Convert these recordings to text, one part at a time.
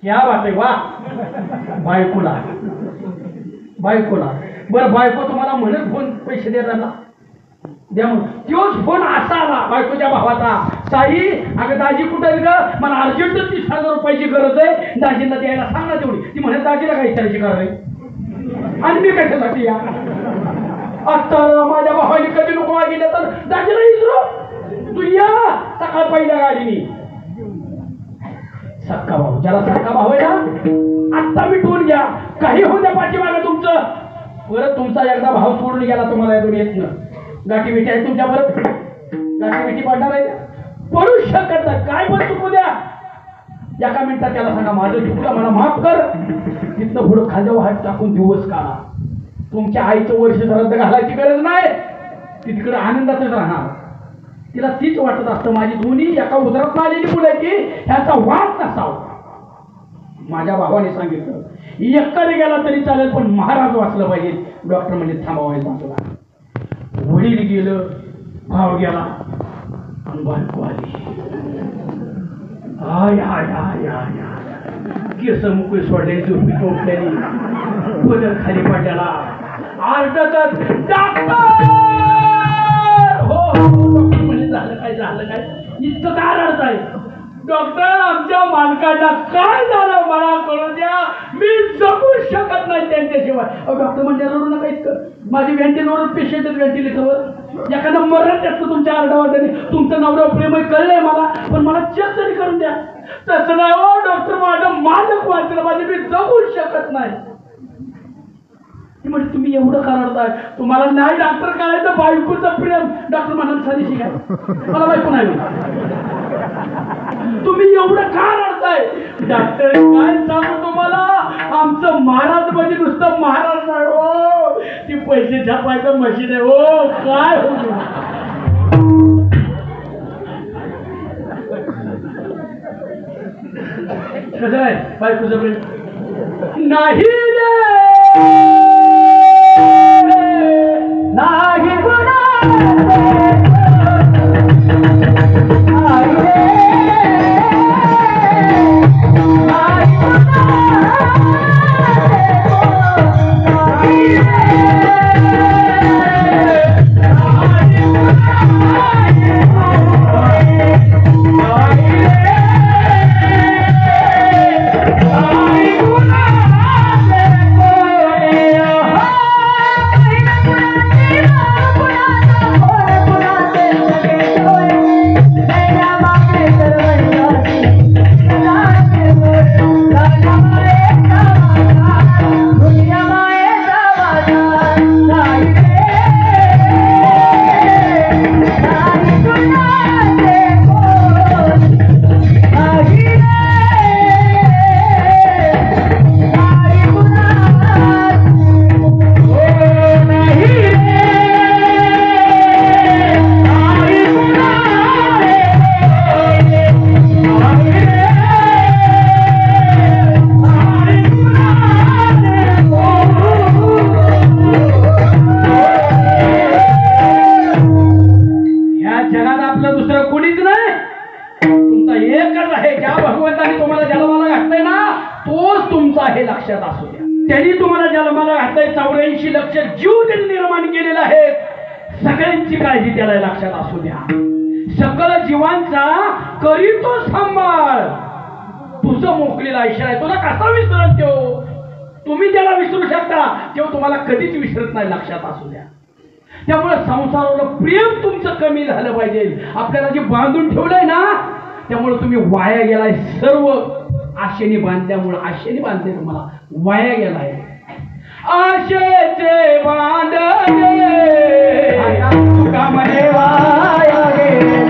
क्या बात आहे, वा. बायकोला बरं, बायको तुम्हाला म्हणत फोन पैसे देताना द्या मग. तोच फोन असा आला बायकोच्या भावाचा, साई अगं दाजी कुठं आहे ग, मला अर्जंट 30,000 रुपयाची गरज आहे, दाजीला द्यायला सांग ना तेवढी. ती म्हणत दाजीला काय विचारायची करावी आणि मी कशासाठी या. आता माझ्या भावाने कधी नको मागितलं तर दाजीला विचारू, तू या सकाळ पहिल्या गाडीने. सक्का भाऊ, ज्याला सक्का भाऊ आहे ना आत्ता मिटवून घ्या, काही होऊ द्या पाठीमागे तुमचं. परत तुमचा एकदा भाव सोडून गेला तुम्हाला या दुनियेतनं, गाठी मिठी आहे तुमच्या, परत गाठी मिठी पडणार आहे, पडू शकत नाही. काय पण चुकू द्या, एका मिनिटात त्याला सांगा माझं चुकलं, मला माफ कर. तिथनं पुढं खांद्यावर हात टाकून दिवस काढा. तुमच्या आईचं वर्ष रद्द घालायची गरज नाही, ती तिकडे आनंदातच राहणार. तिला तीच वाटत असतं माझी दोन्ही एका उदरात आलेली मुलं की ह्याचा वाद नसावा. माझ्या भावाने सांगितलं एकरी गेला तरी चालेल पण महाराज वाचलं पाहिजे. डॉक्टर म्हणजे थांबावायला बाजूला. वडील गेलं, भाव गेला आणि बायको आली. आय आय आय आय केस मुकळी सोडलेली, झोपी टोपलेली, बदल खाली पडलेला, आरडतच डॉक्टर. हो म्हणजे झालं काय इतकं काय रडताय डॉक्टर, आमच्या मालकांना काय झालं मला कळू द्या, मी जगू शकत नाही त्यांच्याशिवाय. डॉक्टर म्हणजे रडू नका इतकं, माझी व्हेंटिलेटरवर पेशंट आहेत, व्हेंटिलेटरवर एखादं मरण त्याचं तुमच्या आरडावारड्याने. तुमचं नवरा प्रेम कळलंय मला, पण मला चेक तरी करून द्या. तसं नाही हो डॉक्टर, माझं मालक वाचलं माझे, मी जगू शकत नाही. म्हणजे तुम्ही एवढं का रडताय, तुम्हाला नाही डॉक्टर करायचं, बायकोचं प्रेम. डॉक्टर म्हणाल साधी शिकाय, मला बायको नाही. तुम्ही एवढं का रडताय डॉक्टर, काय सांगू तुम्हाला, आमचं महाराज म्हणजे नुसतं महाराज नाही हो, ती पैसे छापायचं मशीन आहे हो. काय कसं आहे बायकोचं प्रेम नाही रे, नाही लक्षात असू द्या. त्यांनी तुम्हाला जन्माला घातलंय, 84 लक्ष जीव त्यांनी निर्माण केलेला आहे, सगळ्यांची काळजी त्याला लक्षात असू द्या. सकल जीवांचा करीतो सांभाळ. तुझं मोकळीला आयुष्य आहे, तुला कसा विसरत देऊ, तुम्ही त्याला विसरू शकता, तेव्हा तुम्हाला कधीच विसरत नाही, लक्षात असू द्या. त्यामुळे संसारावर प्रेम तुमचं कमी झालं पाहिजे. आपल्याला जे बांधून ठेवलंय ना, त्यामुळे तुम्ही वाया गेलाय. सर्व आशेने बांधल्यामुळे, आशेने बांधले तुम्हाला, वाया गेलाय. आशेचे बांधले तुका म्हणे वाया गेले,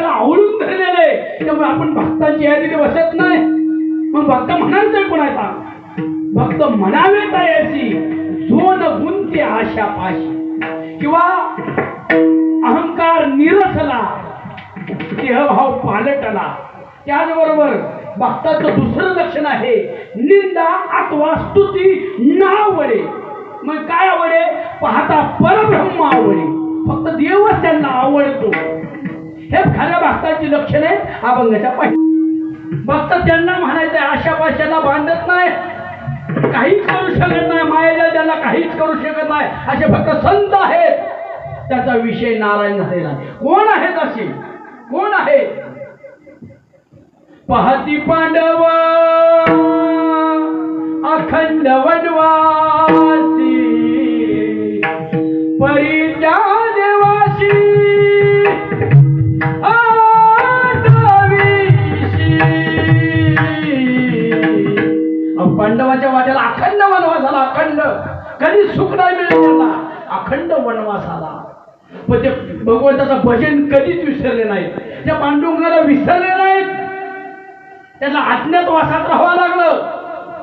आपल्याला आवडून धरलेलं आहे. त्यामुळे आपण भक्तांची यादी बसत नाही. मग भक्त म्हणायचं कोणाचा? भक्त म्हणावे तयासी जोन गुंते आशा पाशी, किंवा अहंकार निरसला देहभाव पालटला. त्याचबरोबर भक्ताचं दुसरं लक्षण आहे निंदा अथवा स्तुती न आवडे. मग काय आवडे? पाहता परब्रह्म आवडे. फक्त देवच त्यांना आवडतो. हे खऱ्या भक्ताची लक्षण आहे अभंगाच्या पाहिजे. भक्त त्यांना म्हणायचं आशा पाशाला बांधत नाही, काहीच करू शकत नाही, मायेला त्यांना काहीच करू शकत नाही. असे भक्त संत आहेत. त्याचा विषय नारायण झालेला. कोण आहेत असे? कोण आहे? पाहती पांडव अखंड वनवासी, परी त्या देवाशी पांडवाच्या वाट्याला अखंड वनवास आला. अखंड कधी सुख नाही मिळेल त्यांना. अखंड वनवास आला. पण ते भगवंताचं भजन कधीच विसरले नाहीत. त्या पांडुरंगाला विसरले नाहीत. त्यांना अज्ञातवासात राहावं लागलं.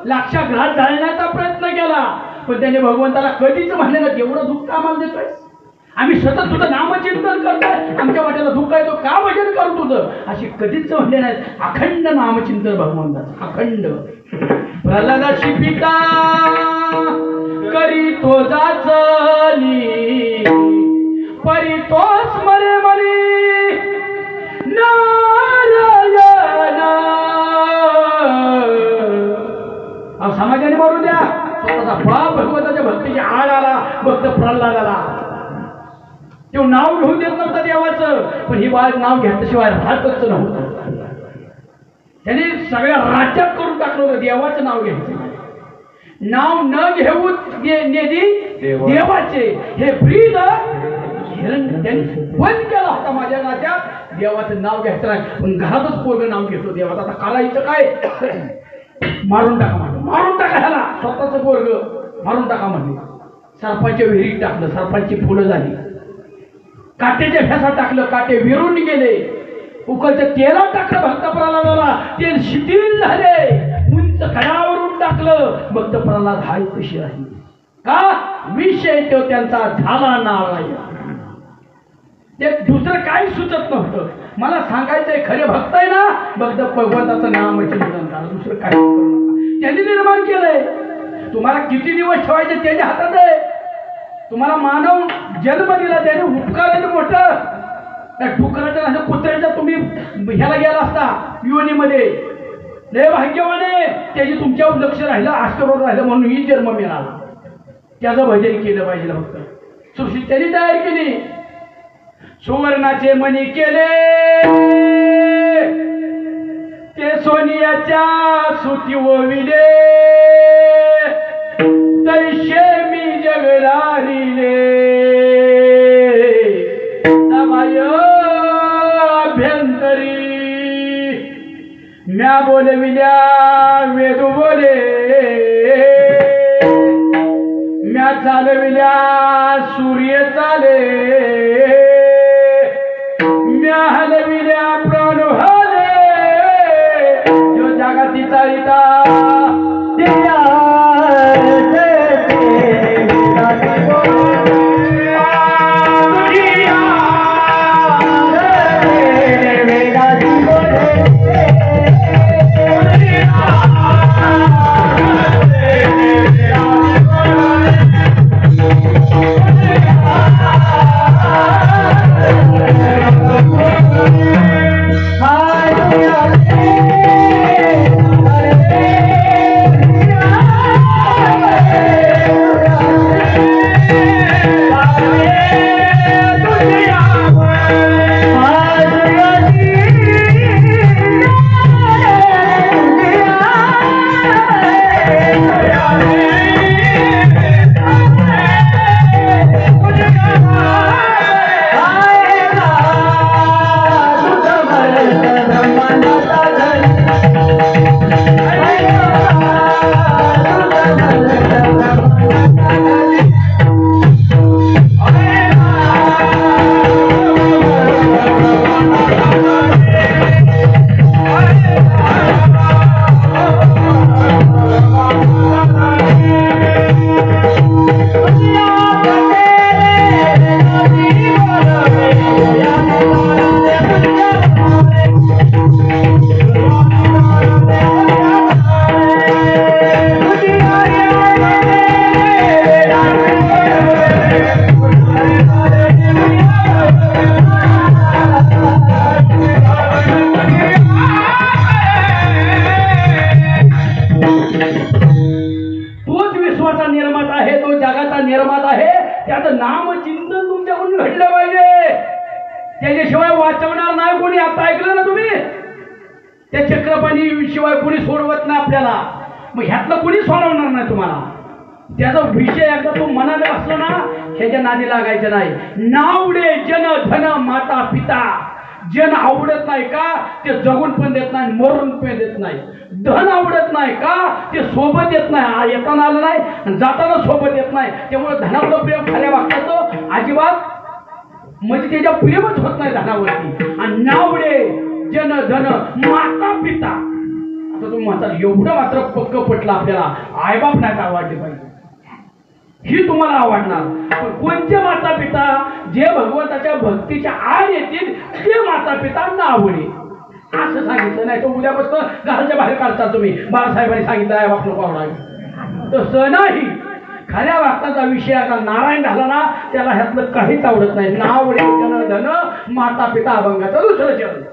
लाक्षाघात घालण्याचा प्रयत्न केला, पण त्याने भगवंताला कधीच म्हणले नाही एवढं दुःख आम्हाला देतोय. आम्ही सतत तुझं नामचिंतन करतोय, आमच्या वाट्याला दुःख आहे, तो का भजन करू तुझं? अशी कधीच म्हणले नाहीत. अखंड नामचिंतन भगवंताचं अखंड. प्रल्हादाशी पिता करी तो जाचली, परी तोच मरे मरी नारायण. समाजाने मारून द्या. स्वतःचा बाप भगवंताच्या भक्तीची आड आला. भक्त प्रल्हादाला तो नाव घेऊन देत नव्हतं देवाचं, पण ही बाळ नाव घेतल्याशिवाय राहतच नव्हतं. त्याने सगळ्या राज्यात करून टाकलं होतं देवाचं नाव घ्यायचं. नाव न घेऊ देवाचे हे ब्रीद त्यांनी बंद केला होता. माझ्या राज्यात देवाचं नाव घ्यायचं नाही, पण घरातच पोरगं नाव घेतो देवाचं. आता करायचं काय? मारून टाका म्हणजे मारून टाका ह्याला. स्वतःच पोरगं मारून टाका म्हणजे. सर्पाच्या विहिरीत टाकलं, सर्पांची फुलं झाली. काट्याच्या भ्यासात टाकलं, काटे विरून गेले. उकळच्या तेलात टाकलं भक्त प्रल्हादाला, तेल शिथिल झाले. उंच कडावरून टाकलं, भक्त प्रल्हाद हाय कशी राहिली. का? विषय तो त्यांचा झाला नारायण. ते दुसरं काही सुचत नव्हतं. मला सांगायचंय खरे भक्त आहे ना, भक्त भगवंताचं नाम चिंतन करा, दुसरं काही करू नका. त्यांनी निर्माण केलंय. तुम्हाला किती दिवस ठेवायचे त्याच्या हातात आहे. तुम्हाला मानव जन्म दिला, त्याने उपकाराचं मोठं. त्या डुकराच्या नाही कुत्र्याच्या तुम्ही ह्याला गेला असता योनीमध्ये, लय भाग्यवाने. त्याची तुमच्यावर लक्ष राहिलं, आशीर्वाद राहिलं म्हणून ही जन्म मिळाला. त्याचं भजन केलं पाहिजे फक्त. सृष्टी त्यांनी तयार केली. सुवर्णाचे मणी केले ते सोनियाच्या सुती ओविले, तैशे मी जगरारिले. तमाय अभ्यंतरी म्या बोलविल्या वेदू बोले, म्या चालविल्या सूर्य चाले, म्या हलविल्या प्राण हले. जो जगाती चालिता त्याच्याशिवाय वाचवणार नाही कोणी. आता ऐकलं ना तुम्ही? त्या चक्रपाणी शिवाय कोणी सोडवत नाही आपल्याला. मग ह्यातलं कोणी सोडवणार नाही तुम्हाला. त्याचा विषय एकदा तो मनात असला ना ह्याच्या नादी लागायचं नाही. नावडे जन धन माता पिता. जन आवडत नाही का ते जगून पण देत नाही, मरून पण देत नाही. धन आवडत नाही का ते सोबत येत नाही, येताना आलं नाही जाताना सोबत येत नाही. त्यामुळे धनावर प्रेम खऱ्या वागताचं अजिबात म्हणजे त्याच्या प्रेमच होत नाही धनावरती. आणि नावडे जन धन माता पिता. आता तुम्ही म्हणतात एवढं मात्र पक्क पटलं आपल्याला, आईबाप नाही आवडले पाहिजे ही तुम्हाला आवडणार. पण कोणते माता पिता? जे भगवंताच्या भक्तीच्या आड येतील ते माता पिता नावडे असं सांगितलं. नाही तर उद्यापासून घराच्या बाहेर काढता तुम्ही. बाळासाहेबांनी सांगितलं आहे बाप नको आवडावी. तसं नाही. खऱ्या वागताचा विषय आता नारायण झाला ना त्याला ह्यातलं काहीच आवडत नाही. नावडे जन धन माता पिता अभंगाचं दुसरं चरण.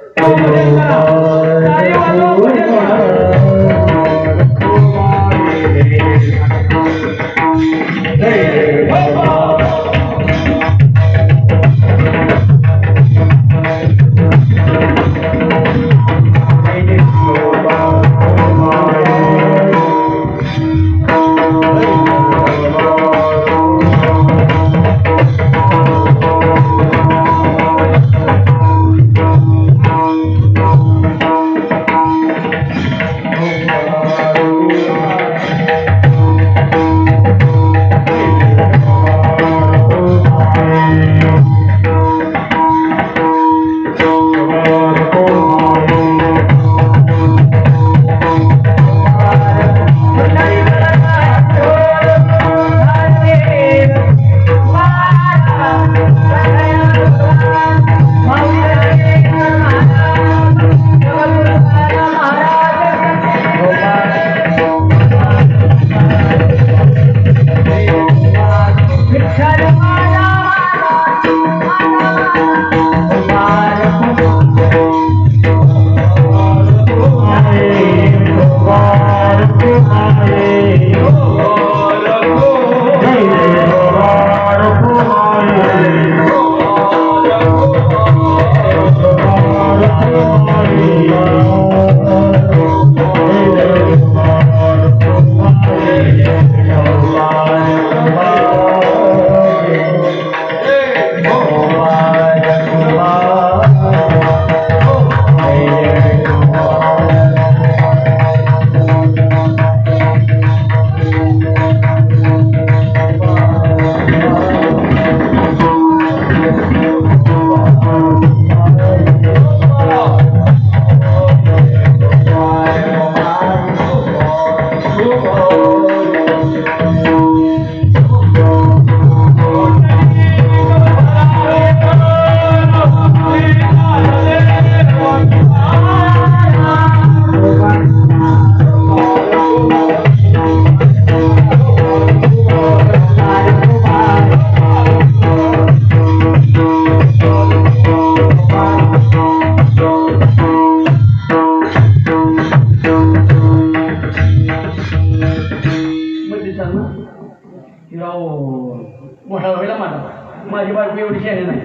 माझी बायको एवढी शाणे नाही.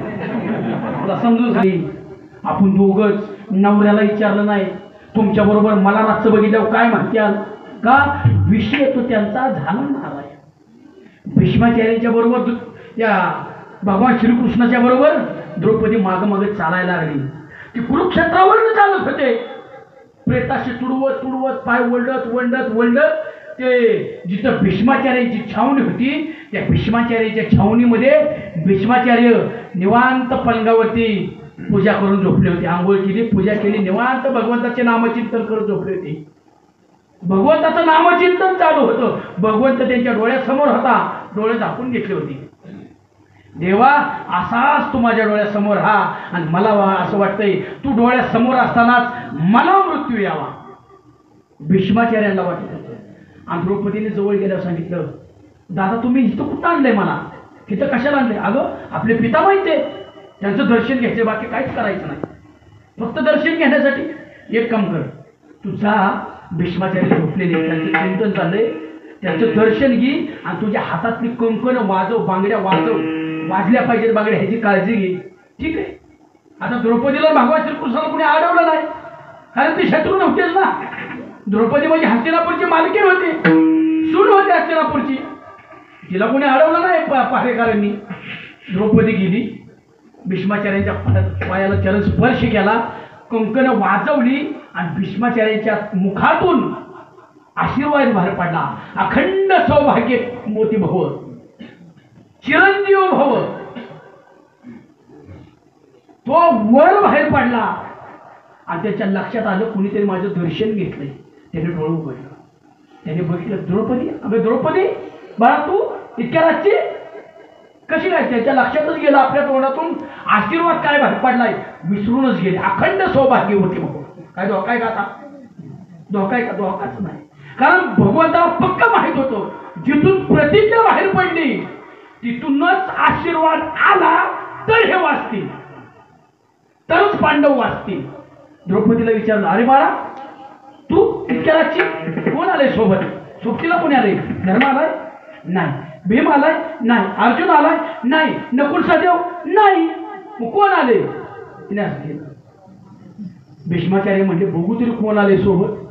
मला समजून सांगितली. आपण दोघंच नवऱ्याला विचारलं नाही. तुमच्या बरोबर मला रातचं बघितल्यावर काय म्हणत्याल का विषय तो त्यांचा झाला नारायण. भीष्माचार्यांच्या बरोबर त्या भगवान श्रीकृष्णाच्या बरोबर द्रौपदी मागं मागे चालायला लागली. ती कुरुक्षेत्रावर चालत होते. प्रेताशी तुडवत तुडवत पाय वळत वंडत वंडत ते जिथं भीष्माचार्यांची छावणी होती त्या भीष्माचार्याच्या छावणीमध्ये भीष्माचार्य निवांत पलंगावरती पूजा करून झोपले होते. आंघोळ केली, पूजा केली, निवांत भगवंताचे नामचिंतन करत झोपले होते. भगवंताचं नामचिंतन चालू होतं. भगवंत त्यांच्या डोळ्यासमोर होता. डोळे झाकून घेतले होते. देवा असाच तू माझ्या डोळ्यासमोर हा. आणि मला असं वाटतंय तू डोळ्यासमोर असतानाच मला मृत्यू यावा. भीष्माचार्यांना वाटत होतं. आणि द्रौपदीने जवळ गेल्यावर सांगितलं दादा तुम्ही इथं कुठं आणलंय मला? इथं कशाला आणलंय? अगं आपले पिता माहिती आहे, त्यांचं दर्शन घ्यायचं, बाकी काहीच करायचं नाही. फक्त दर्शन घेण्यासाठी एक काम कर, तू जा भीष्माचार्य झोपलेले त्यांचं चिंतन चाललंय त्यांचं दर्शन घे आणि तुझ्या हातातली कंकण वाजव, बांगड्या वाजव, वाजल्या पाहिजेत बांगड्या ह्याची काळजी घे. ठीक आहे. आता द्रौपदीला भगवान श्रीकृष्णाला कुणी अडवलं नाही, कारण ती शत्रू नव्हतेच ना. द्रौपदी म्हणजे हस्तिनापूरची मालकीण होती, सून होती हस्तिनापूरची, तिला कोणी अडवलं नाही पहारेकरांनी. द्रौपदी गेली, भीष्माचार्यांच्या पायाला चरण स्पर्श केला, कंकण वाजवली आणि भीष्माचार्यांच्या मुखातून आशीर्वाद बाहेर पडला. अखंड सौभाग्य मोती भव, चिरंजीव भव, तो वर बाहेर पडला. आणि त्याच्या लक्षात आलं कुणीतरी माझं दर्शन घेतलंय. त्याने डोळं उघडलं, त्याने बघितलं द्रौपदी. अबे द्रौपदी, बाळा तू इतक्या रातची कशी काय? त्याच्या लक्षातच गेलं, आपल्या तोंडातून आशीर्वाद काय बाहेर पडलाय विसरूनच गेले. अखंड सौभाग्य होते भाऊ. काय धोका आहे का आता? धोका आहे का? धोकाच नाही, कारण भगवंताला पक्क माहित होतं जिथून प्रतिज्ञा बाहेर पडली तिथूनच आशीर्वाद आला तर हे वाचतील, तरच पांडव वाचतील. द्रौपदीला विचारलं, अरे बाळा तू इतक्या रातची कोण आलंय सोबत? सोबतीला कोणी आलंय? धर्म आलाय? नाही. भीम आलाय? नाही. अर्जुन आलाय? नाही. नकुल सहदेव? नाही. मग कोण आले? तिने असं केलं. भीष्माचार्य म्हणजे बघू तरी कोण आले सोबत.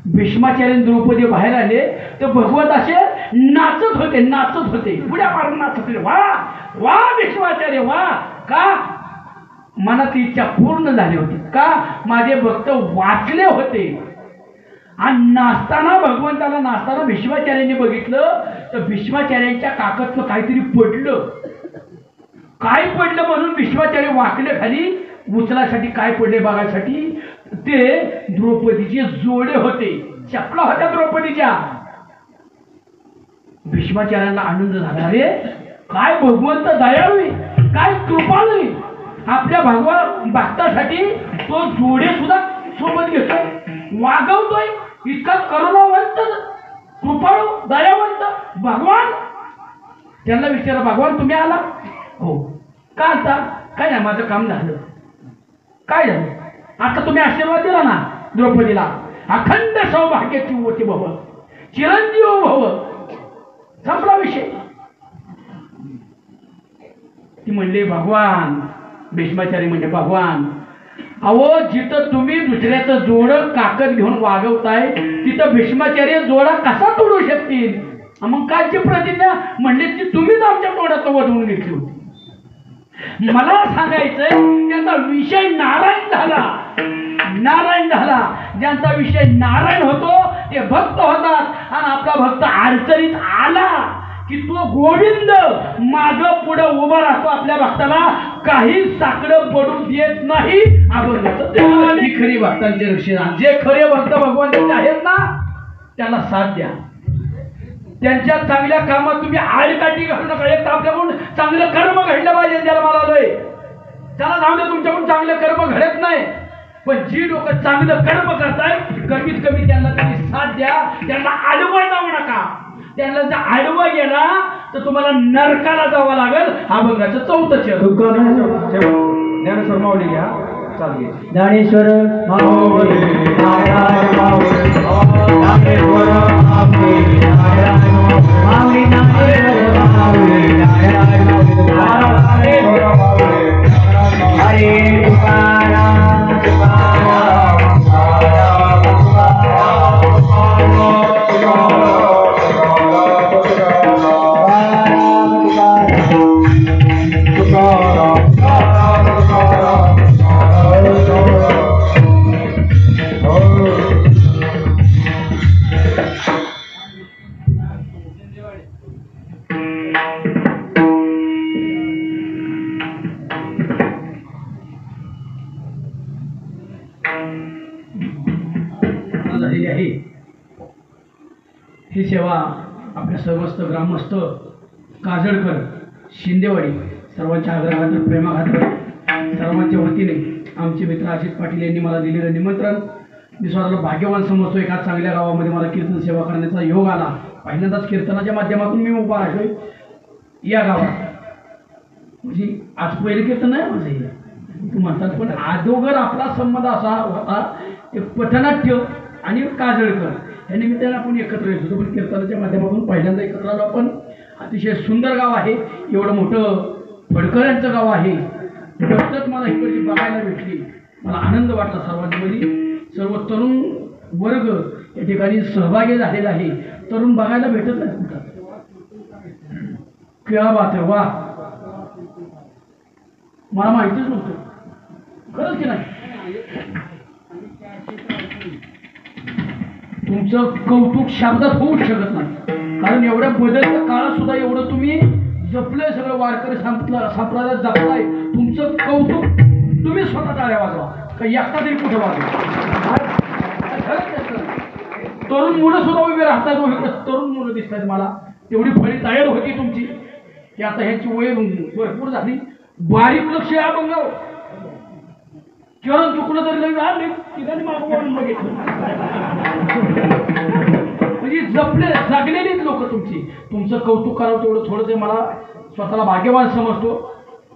भीष्माचार्य द्रौपदी बाहेर आले तर भगवत असे नाचत होते, नाचत होते, पुढ्या मारून नाचत होते. वा वा भीष्माचार्य वा. का? मनात इच्छा पूर्ण झाली होती. का? माझे भक्त वाचले होते. आणि नाचताना भगवंताला नाचताना भीष्माचार्यांनी बघितलं तर भीष्माचार्यांच्या काकतनं काहीतरी पडलं. काय पडलं म्हणून भीष्माचार्य वाकले खाली उचलासाठी. काय पडले बघायसाठी? ते द्रौपदीचे जोडे होते, चपला होत्या द्रौपदीच्या. भीष्माचार्यांना आनंद झाला. अरे काय भगवंत दयाळू, काय कृपाळू, आपल्या भक्तासाठी तो जोडे सुद्धा सोबत घेतोय, वागवतोय. इतका करुणावंत, कृपाळू, दयावंत भगवान. त्यांना विचारा, भगवान तुम्ही आला? हो. का आता? काय नाही, माझं काम झालं. काय झालं? आता तुम्ही आशीर्वाद दिला ना द्रौपदीला, अखंड सौभाग्याची होती भव, चिरंजीव भव. संपला विषय. ती म्हणले भगवान. भीष्माचार्य म्हणजे भगवान, अहो जिथं तुम्ही दुसऱ्याचं जोड काकत घेऊन वागवताय तिथं भीष्माचार्य जोडा कसा तोडू शकतील? मग कालची प्रतिज्ञा म्हणले ती तुम्हीच आमच्या तोंडात वधवून घेतली होती. मला सांगायचंय त्यांचा विषय नारायण झाला, नारायण झाला. ज्यांचा विषय नारायण होतो ते भक्त होतात. आणि आपला भक्त अडचणीत आला की तो गोविंद मागं पुढं उभा राहतो. आपल्या भक्ताला काही साकडं पडू देत नाही. आपण खरी भक्तांचे रक्षण. जे खरे भक्त भगवंताचे आहेत ना त्यांना साथ द्या. त्यांच्या चांगल्या कामात तुम्ही आडकाठी घालू नका. एक तर आपल्याकडून चांगलं कर्म घडलं पाहिजे. ज्याला मला आलोय त्याला जाऊ दे, तुमच्याकडून चांगलं कर्म घडत नाही. पण जी लोक चांगलं कर्म करताय कमीत कमी त्यांना तुम्ही साथ द्या. त्यांना आडवं जाऊ नका. त्यांना जर आडवं गेला तर तुम्हाला नरकाला जावं लागेल. हा भंगाचं चौथं ज्ञानेश्वर माऊली घ्या. चालते ज्ञानेश्वर माऊली नारायण माऊली ज्ञानेश्वर माऊली नारायण माऊली नारायण माऊली नारायण माऊली हरे तुकाराम तुकाराम झालेली आहे. ही सेवा आपल्या सर्वस्त ग्रामस्थ काजळकर शिंदेवाडी सर्वांच्या आग्रहाखातर प्रेमाखातर सर्वांच्या वतीने आमचे मित्र अजित पाटील यांनी मला दिलेलं निमंत्रण मी स्वतःला भाग्यवान समजतो. एका चांगल्या गावामध्ये मला कीर्तन सेवा करण्याचा योग आला. पहिल्यांदाच कीर्तनाच्या माध्यमातून मी उभा राहिलोय या गावात. म्हणजे आज पहिलं कीर्तन आहे माझं हे तू म्हणतात. पण अगोदर आपला संबंध असा होता एक पथनाट्य आणि काजळकर या निमित्ताने आपण एकत्र येत होतो. पण कीर्तनाच्या माध्यमातून पहिल्यांदा एकत्र आलो आपण. अतिशय सुंदर गाव आहे. एवढं मोठं फडकऱ्यांचं गाव आहे. पद्धत मला इकडची बघायला भेटली. मला आनंद वाटला. सर्वांमध्ये सर्व तरुण वर्ग या ठिकाणी सहभागी झालेला आहे. तरुण बघायला भेटत नाही कुठं. क्या बात आहे, वा. मला माहितीच नव्हतं खरंच की नाही. तुमचं कौतुक शब्दात होऊच शकत नाही. कारण एवढ्या बदलत्या काळात सुद्धा एवढं तुम्ही जपलंय. सगळं वारकरी संप्रदाय जपलाय. तुमचं कौतुक तुम्ही स्वतः टाळ्या वाजवा का एकटा तरी कुठे वाजवा. तरुण मुलं सुद्धा उभी राहतात. तरुण मुलं दिसतात मला. तेवढी फळी तयार होती तुमची की आता ह्यांची वय भरपूर झाली. बारीक लक्ष या बघाव. किरण चुकलं तरी लगे ठिकाणी मागून बघितलं. म्हणजे जगलेलीच लोक तुमची. तुमचं कौतुक करावं तेवढं थोडं ते मला स्वतःला भाग्यवान समजतो.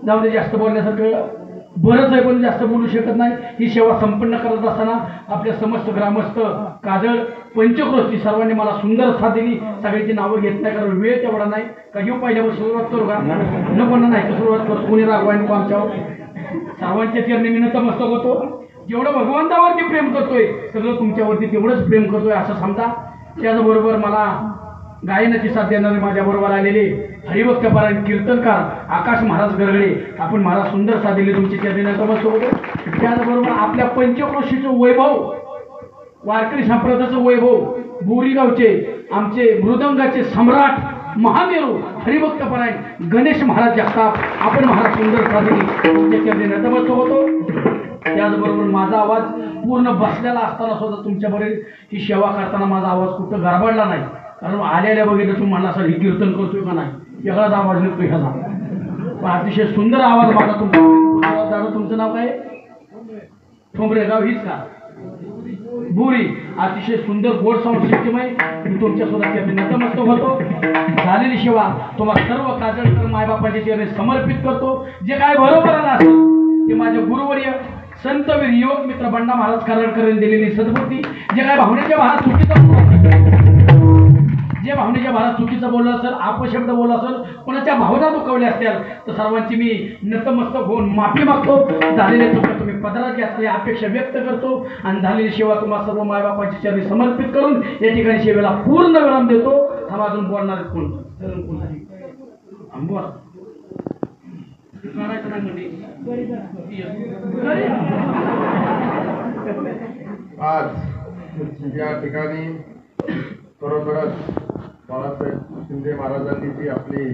जाऊ दे, जास्त बोलण्यासारखं बरंच आहे पण जास्त बोलू शकत नाही. ही सेवा संपन्न करत असताना आपल्या समस्त ग्रामस्थ, काजळ, पंचक्रोशी सर्वांनी मला सुंदर साथ दिली. सगळ्यांची नावं घेत नाही कारण वेळ तेवढा नाही. का घेऊ पहिल्यावर सुरुवात करू का? न पण नाही सुरुवात करतो. कोणी रागवाय नको आमच्यावर. सर्वांच्या चरणी मी नतमस्तक होतो. जेवढं भगवंतावरती प्रेम करतोय सगळं तुमच्यावरती तेवढंच प्रेम करतोय असं समजा. त्याचबरोबर मला गायनाची साथ देणारे माझ्याबरोबर आलेले हरिभक्त परायण कीर्तनकार आकाश महाराज गरगडे, आपण मला सुंदर साथ दिली. तुमची चरणी नतमस्तक होतो. त्याचबरोबर आपल्या पंचक्रोशीचं वैभव, वारकरी संप्रदायाचं वैभव, बोरीगावचे आमचे मृदंगाचे सम्राट महामेरू हरिभक्त परायण गणेश महाराज जगताप, आपण महाराज सुंदर साथ दिली. तुमच्या चरणी नतमस्तक होतो. त्याचबरोबर माझा आवाज पूर्ण बसलेला असताना सुद्धा तुमच्याबरोबर ही सेवा करताना माझा आवाज कुठं गरबडला नाही. कारण आलेल्या बघितलं तुम्ही म्हणला सर हे कीर्तन करतोय का नाही, वेगळाच आवाज निघतो ह्याचा. पण अतिशय सुंदर आवाज माझा तुमचा. तुमचं नाव काय? ठोंबरेगाव हीच का? बुरी. अतिशय सुंदर गोड साऊंड सिस्टम आहे. मी तुमच्या स्वतःच्या नतमस्तक होतो. झालेली सेवा तुम्हाला सर्व काजळकर मायबापाच्या चरणी समर्पित करतो. जे काय बरोबर असेल ते माझे गुरुवर्य संतवीर युवक मित्र बंडा महाराज कराडकर दिलेली सद्बुद्धी. जे काय भावनेच्या भारात चुकीचं बोललं असेल, अपशब्द बोलला असेल, कोणाच्या भावना दुखवल्या असतील तर सर्वांची मी नतमस्तक होऊन माफी मागतो. झालेल्या चुका तुम्ही पदरात घ्यायची अपेक्षा व्यक्त करतो आणि झालेली सेवा तुम्हाला सर्व मायबापाच्या चरणी समर्पित करून या ठिकाणी सेवेला पूर्ण विराम देतो. हा अजून बोलणार कोण? बोला. आज या ठिकाणी खरोखरच बाळासाहेब शिंदे महाराजांनी जी आपली